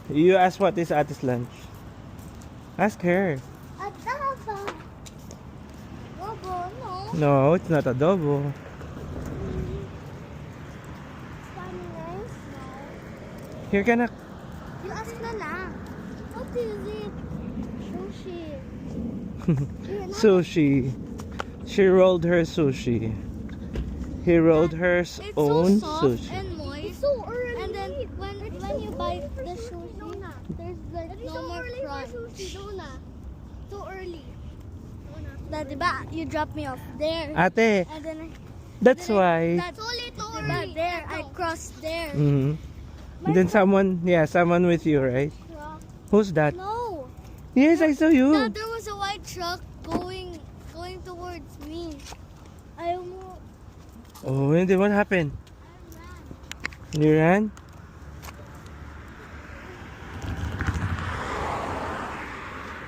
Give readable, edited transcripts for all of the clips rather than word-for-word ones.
You ask what is Ate's lunch. Ask her. Adobo. Adobo, no. No, it's not adobo. Funny nice, no. Here ka na. You ask na lang. What is it? Sushi. Sushi. She rolled her sushi. He rolled her own so soft sushi. and moist. It's so early. And then when you bite the sushi, there's like no more crunch. Too early. That diba, you dropped me off there. Ate, And then that's why. that's too early. There, I crossed there. Mhm. And then someone with you, right? Who's that? No. Yes, I saw you. No, there was a white truck going towards me. I almost Oh, and then what happened? You ran?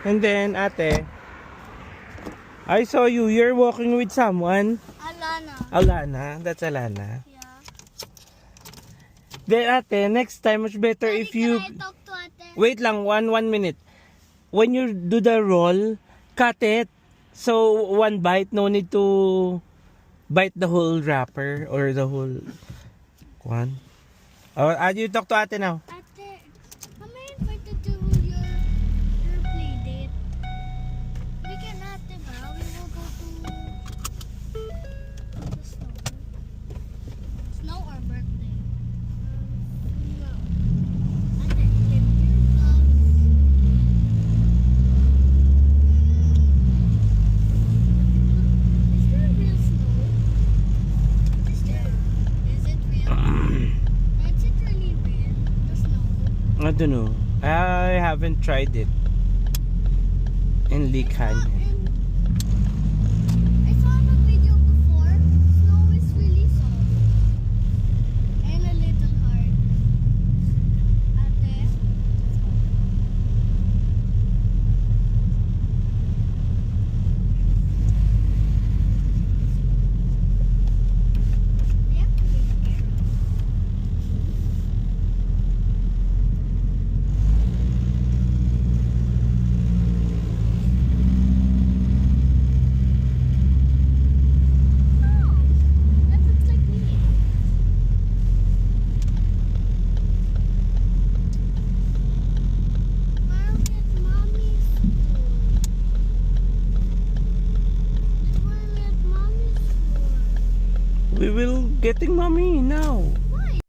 And then, ate, I saw you. You're walking with someone. Alana. Alana. That's Alana. Yeah. Then, ate, next time, much better if you... Can I talk to ate? Wait lang, one minute. When you do the roll, cut it. So, one bite, no need to bite the whole wrapper or the whole one. Oh, you talk to ate now. Ate, am I invited to your play date? We can ate ba? We will go to the snow. Snow or birthday? No. Ate, live your vlogs. Is there real snow? Is it real? Is it really real? The snow? I don't know. I haven't tried it in Lee Canyon. I saw the video before. Snow is really soft and a little hard. Ate? We have to be scared. Oh, that looks like me. Where are we at mommy's school? Where are we at mommy's school? We will getting mommy now.